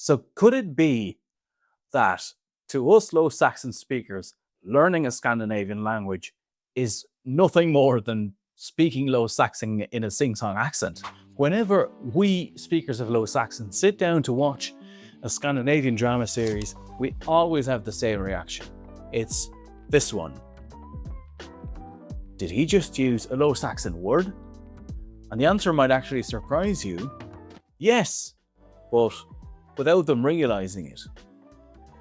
So could it be that to us Low Saxon speakers, learning a Scandinavian language is nothing more than speaking Low Saxon in a sing-song accent? Whenever we speakers of Low Saxon sit down to watch a Scandinavian drama series, we always have the same reaction. It's this one. Did he just use a Low Saxon word? And the answer might actually surprise you. Yes, but without them realizing it.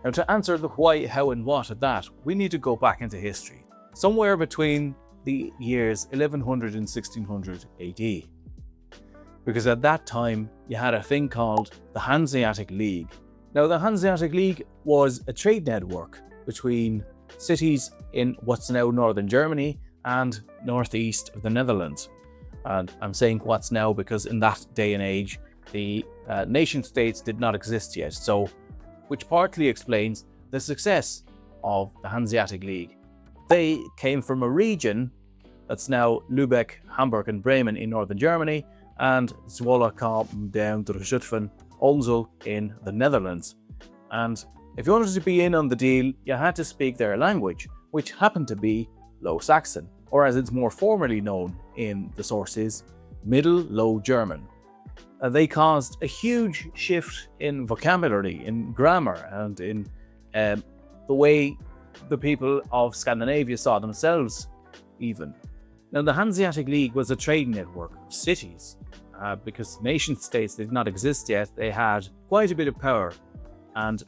Now, to answer the why, how, and what of that, we need to go back into history, somewhere between the years 1100 and 1600 AD. Because at that time, you had a thing called the Hanseatic League. Now, the Hanseatic League was a trade network between cities in what's now northern Germany and northeast of the Netherlands. And I'm saying what's now because in that day and age, the nation states did not exist yet. So, which partly explains the success of the Hanseatic League. They came from a region that's now Lübeck, Hamburg and Bremen in northern Germany, and Zwolle, Kampen, down to the Zutphen, Onzel in the Netherlands. And if you wanted to be in on the deal, you had to speak their language, which happened to be Low Saxon, or as it's more formally known in the sources, Middle Low German. They caused a huge shift in vocabulary, in grammar, and in the way the people of Scandinavia saw themselves even. Now, the Hanseatic League was a trade network of cities. Because nation states did not exist yet, they had quite a bit of power, and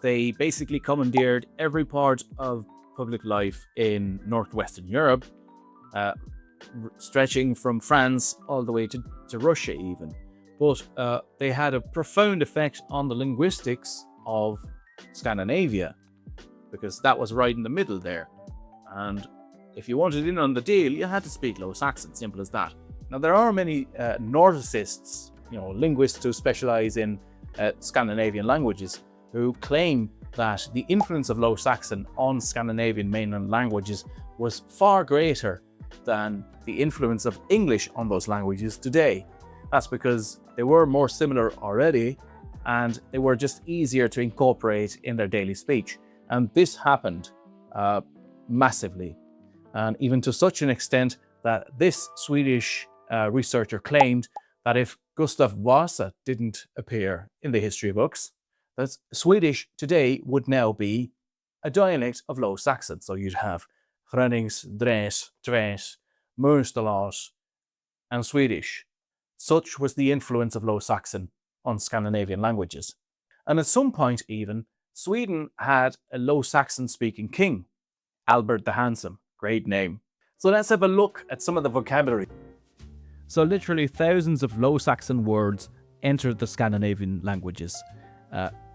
they basically commandeered every part of public life in northwestern Europe, stretching from France all the way to Russia even. But they had a profound effect on the linguistics of Scandinavia, because that was right in the middle there. And if you wanted in on the deal, you had to speak Low Saxon, simple as that. Now, there are many Nordicists, linguists who specialize in Scandinavian languages, who claim that the influence of Low Saxon on Scandinavian mainland languages was far greater than the influence of English on those languages today. That's because they were more similar already, and they were just easier to incorporate in their daily speech. And this happened massively, and even to such an extent that this Swedish researcher claimed that if Gustav Vasa didn't appear in the history books, that Swedish today would now be a dialect of Low Saxon. So you'd have Gronings, Dres, Tves, Mönsterlars, and Swedish. Such was the influence of Low Saxon on Scandinavian languages. And at some point even, Sweden had a Low Saxon speaking king, Albert the Handsome. Great name. So let's have a look at some of the vocabulary. So literally thousands of Low Saxon words entered the Scandinavian languages.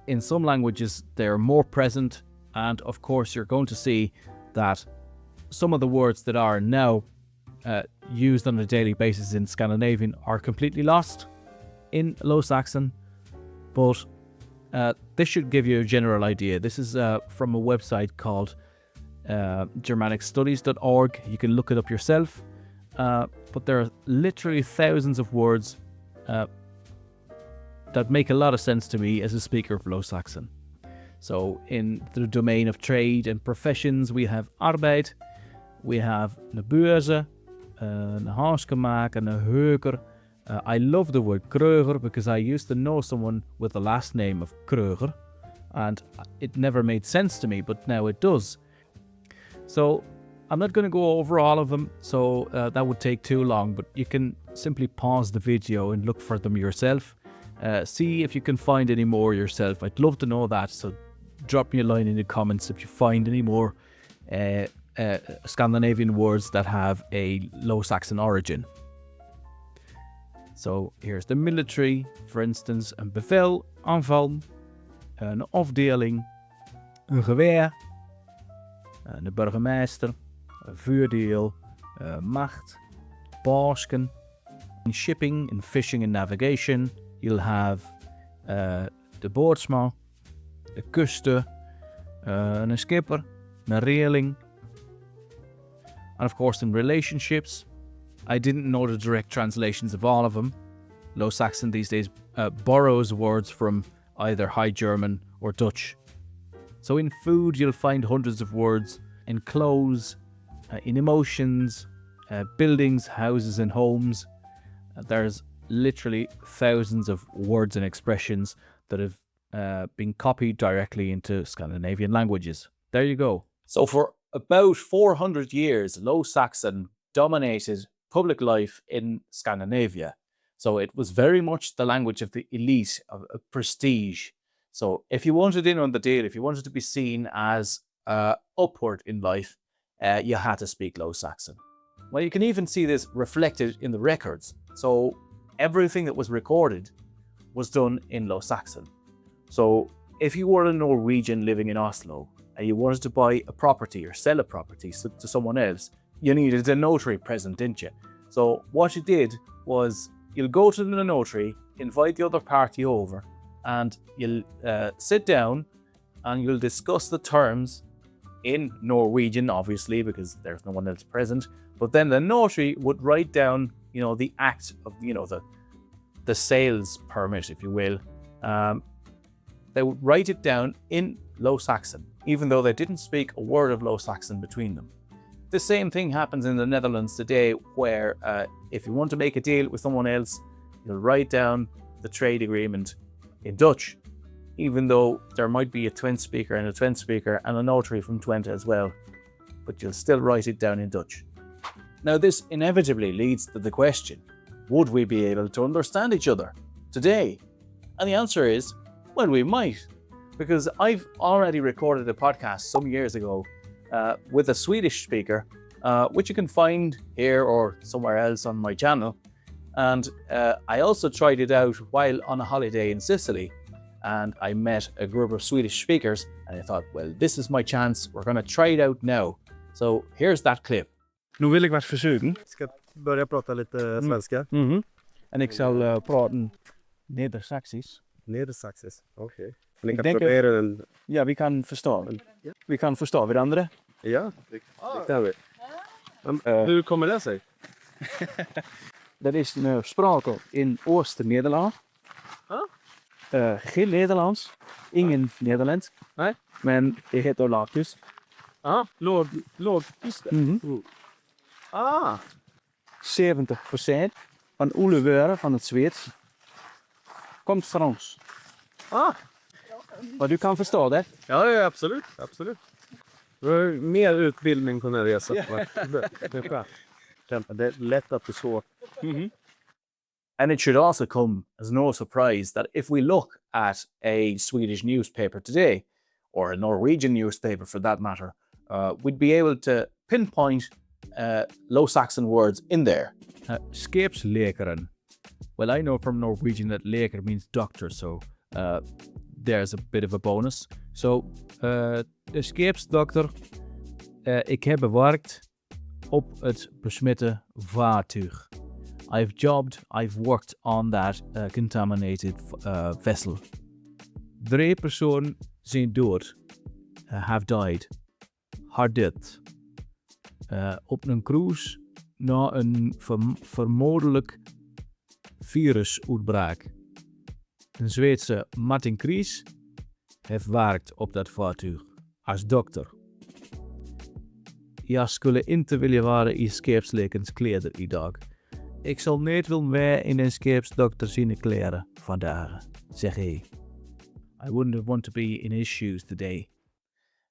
In some languages, they're more present, and of course you're going to see that some of the words that are now used on a daily basis in Scandinavian are completely lost in Low Saxon, but this should give you a general idea. This is from a website called germanicstudies.org. You can look it up yourself, but there are literally thousands of words that make a lot of sense to me as a speaker of Low Saxon. So in the domain of trade and professions, we have arbeid, we have na beurze, na haarskemaak, and na heuker. I love the word Kreuger because I used to know someone with the last name of Kreuger, and it never made sense to me, but now it does. So I'm not going to go over all of them, so that would take too long, but you can simply pause the video and look for them yourself. See if you can find any more yourself. I'd love to know that, so drop me a line in the comments if you find any more Scandinavian words that have a Low Saxon origin. So here's the military, for instance, een bevel, aanval, een afdeling, een geweer, een burgemeester, een vuurdeel, macht, baasken. In shipping, in fishing and navigation, you'll have de boordsman, de kuster, een skipper, een reeling. And of course in relationships, I didn't know the direct translations of all of them. Low Saxon these days borrows words from either High German or Dutch. So in food, you'll find hundreds of words. In clothes, in emotions, buildings, houses and homes. There's literally thousands of words and expressions that have been copied directly into Scandinavian languages. There you go. So for about 400 years, Low Saxon dominated public life in Scandinavia. So it was very much the language of the elite, of prestige. So if you wanted in on the deal, if you wanted to be seen as upward in life, you had to speak Low Saxon. Well, you can even see this reflected in the records. So everything that was recorded was done in Low Saxon. So if you were a Norwegian living in Oslo and you wanted to buy a property or sell a property to someone else, you needed a notary present, didn't you? So what you did was you'll go to the notary, invite the other party over, and you'll sit down and you'll discuss the terms in Norwegian, obviously, because there's no one else present. But then the notary would write down, the act of, the sales permit, if you will. They would write it down in Low Saxon, even though they didn't speak a word of Low Saxon between them. The same thing happens in the Netherlands today, where if you want to make a deal with someone else, you'll write down the trade agreement in Dutch, even though there might be a Twente speaker and a notary from Twente as well, but you'll still write it down in Dutch. Now, this inevitably leads to the question, would we be able to understand each other today? And the answer is, well, we might, because I've already recorded a podcast some years ago with a Swedish speaker, which you can find here or somewhere else on my channel. And I also tried it out while on a holiday in Sicily. And I met a group of Swedish speakers and I thought, well, this is my chance. We're going to try it out now. So here's that clip. Nu vill jag vara försöken. Ska börja prata lite svenska. En ik zal praten Neder-Saxisch. Neder-Saxisch, okej. Men ik kan proberen en... Ja, vi kan förstå. Vi kan förstå varandra. Ja, det kan vi. Hur kommer det sig? Dat is een sprake in Oost-Nederland. Geen Nederlands. Ingen Nederlands. Nej. Men det heter laagjes. Lågtyst. 70% van alle woorden van het Zweeds komt Frans. Maar du kan förstå det? Ja, absolut. Du har mer utbildning på den här resan. Det är lätt att förstå. And it should also come as no surprise that if we look at a Swedish newspaper today, or a Norwegian newspaper for that matter, we'd be able to pinpoint Low Saxon words in there. Scheepslekeren. Well, I know from Norwegian that leker means doctor, so there's a bit of a bonus. So, de scheepsdokter, ik heb gewerkt op het besmette vaartuig. I've worked on that contaminated vessel. 3 personen zijn dood, have died, hardit. Op een cruise na een vermoedelijk virusuitbraak. Een Zweedse Martin Kries heeft werkt op dat vaartuig als dokter. Ja, skulle inte vilja vara i skeepslekens kläder idag. Ik zal niet willen weer in een scheepsdokter zijn kleren vandaag, zeg hij. I wouldn't want to be in his shoes today.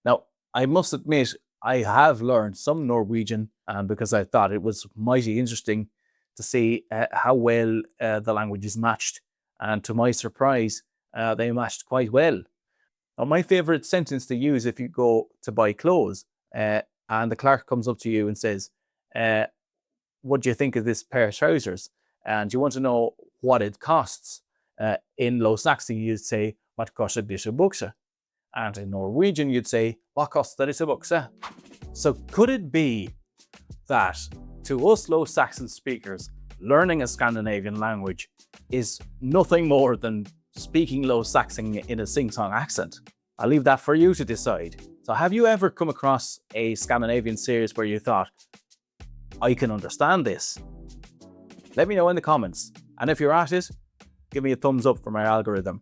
Now, I must admit, I have learned some Norwegian because I thought it was mighty interesting to see how well the languages matched. And to my surprise, they matched quite well. Now, my favorite sentence to use if you go to buy clothes and the clerk comes up to you and says, what do you think of this pair of trousers? And you want to know what it costs. In Low Saxon, you'd say, what kostar dessa byxor? And in Norwegian, you'd say, what kostar dessa byxor? So could it be that to us Low Saxon speakers, learning a Scandinavian language is nothing more than speaking Low Saxon in a sing-song accent? I'll leave that for you to decide. So have you ever come across a Scandinavian series where you thought, I can understand this? Let me know in the comments. And if you're at it, give me a thumbs up for my algorithm.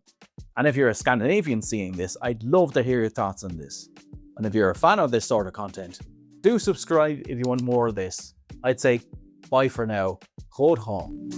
And if you're a Scandinavian seeing this, I'd love to hear your thoughts on this. And if you're a fan of this sort of content, do subscribe if you want more of this. I'd say bye for now. Hold home.